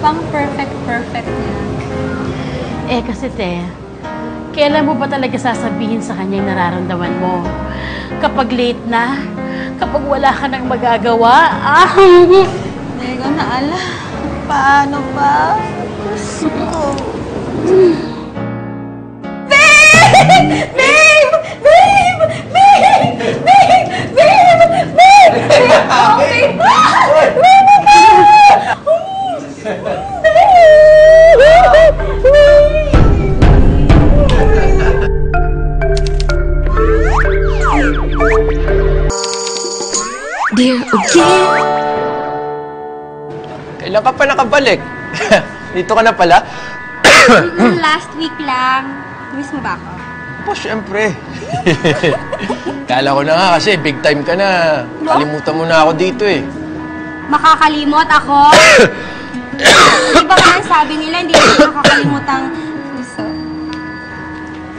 Pang perfect niya. Eh kasi, te, kailan mo ba talaga sasabihin sa kanya yung nararamdaman mo? Kapag late na? Kapag wala ka nang magagawa? Hindi ko na alam. Paano ba? Gusto ko. Babe! Babe! Babe! Babe! Babe! Babe! Babe! Oh, babe! Dear Ugi. Kailan ka pa nakabalik? Dito ka na pala? Last week lang. Miss mo ba ako? Po, syempre. Kala ko na nga kasi big time ka na. Kalimutan mo na ako dito eh. Makakalimot ako? Di ba nga sabi nila, hindi ko makakalimutang gusto.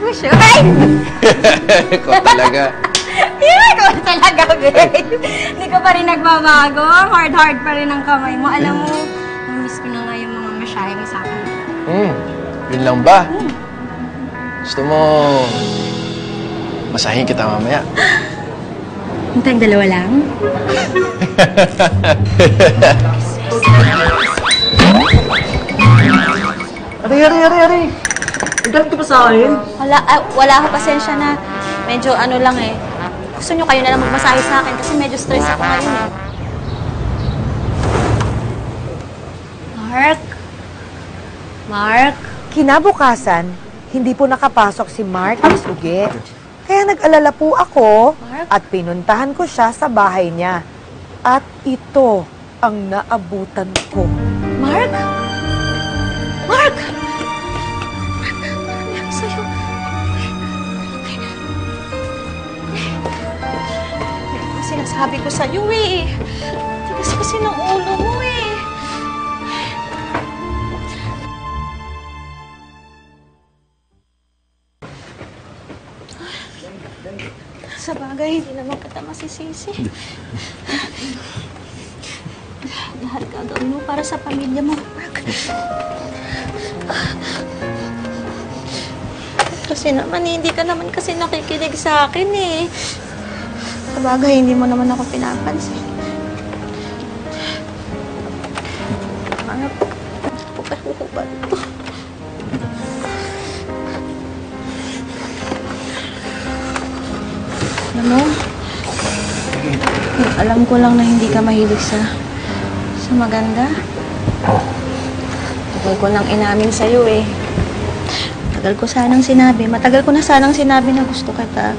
Wish, ay! Ikaw talaga. Hindi ko talaga, babe. Hindi ko pa rin nagbabago. Hard pa rin ang kamay mo. Alam mo, namiss ko na nga yung mga masyahe mo sa akin. Yun lang ba? Gusto mo masahin kita mamaya? Hintang dalawa lang? Ari. Galit ka pa sa akin? Wala ako, pasensya na. Medyo ano lang eh. Gusto nyo kayo na lang magmasahe sa akin kasi medyo stress ako ngayon eh. Mark? Kinabukasan, hindi po nakapasok si Mark Miss Uge. Kaya nag-alala po ako at pinuntahan ko siya sa bahay niya. At ito ang naabutan ko. Mark? Mark! Sa'yo. Sinasabi ko sa'yo eh. Tigas kasi ng ulo mo eh. Sa bagay, hindi naman kita masisisi. Lahat gagawin mo para sa pamilya mo, Mark. Kasi naman, hindi ka naman kasi nakikinig sa akin eh. Sa bagay, hindi mo naman ako pinapansin. Mark, hukay-hukubad ko. Alam mo, alam ko lang na hindi ka mahilig sa maganda. Tagal ko nang inamin sa'yo eh. Matagal ko na sanang sinabi na gusto kita.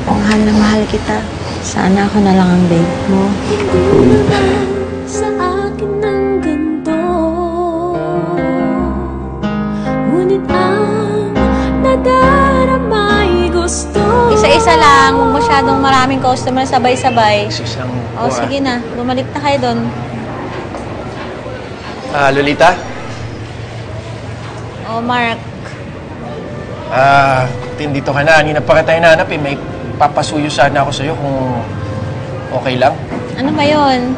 Mahal na mahal kita. Sana ako na lang ang babe mo. Sa akin ng ganito, ngunit ang nadaramay gusto. Isa-isa lang, huwag masyadong maraming customer sabay-sabay. Isang Sige na, bumalik na kayo doon. Lolita? Mark. Dito ka na. Kanina pa kita hinahanap eh. May papasuyo sana ako sa'yo kung okay lang. Ano ba yun?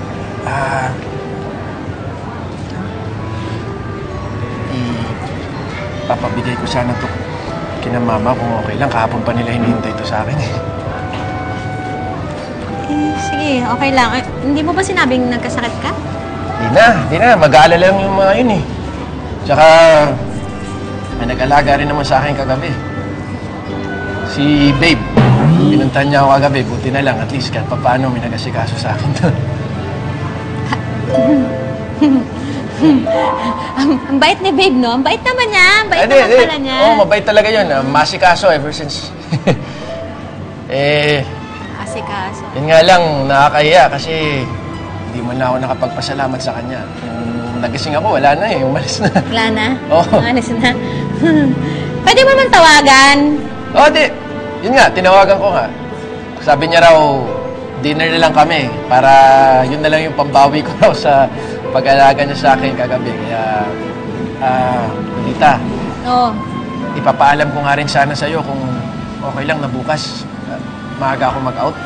Papabigay ko sana to kina mama kung okay lang. Kahapon pa nila hinihintay to sa akin eh. Sige, okay lang. Hindi mo ba sinabing nagkasakit ka? Di na. Mag-aalala lang yung mga yun eh. Tsaka, may nag-alaga rin naman sa akin kagabi. Si Babe. Pinuntahan niya ako kagabi. Buti na lang. At least kahit paano may nag-asikaso sa akin doon. Ang bait ni Babe, no? Ang bait naman niya. Ang bait naman pala niya. Oo, mabait talaga yun. Masikaso ever since. Asikaso. Yun nga lang, nakakahiya kasi hindi man na ako nakapagpasalamat sa kanya. Nung nagising ako, wala na eh. Umalis na. Wala na? Oo. Umalis na. Pwede mo naman tawagan. Oo, di. Yun nga, tinawagan ko nga. Sabi niya raw, dinner na lang kami para yun na lang yung pambawi ko raw sa pag-alaga niya sa akin kagabi. Kaya, Lolita, ipapaalam ko nga rin sana sa'yo kung okay lang na bukas. Maaga ako mag-out.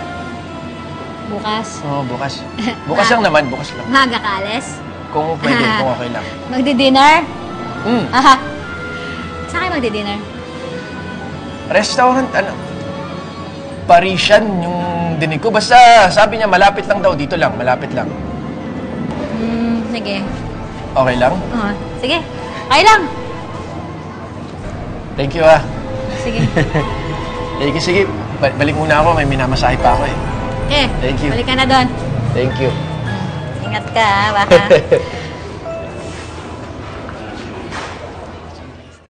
Bukas? Oo, bukas. Bukas lang naman, bukas lang. Maaga ka, Ales? Kung pwede, kung okay lang. Magdi-dinner? Hmm. Aha. Saan kayo magdi-dinner? Restaurant, ano? Parisian yung dinig ko. Basta sabi niya, malapit lang daw. Dito lang, malapit lang. Sige. Okay lang? Oo. Sige. Okay lang. Thank you, ah. Sige. Sige. Balik muna ako. May minamasahe pa ako, eh. Okay. Thank you. Balik ka na doon. Thank you. Ingat ka, baka.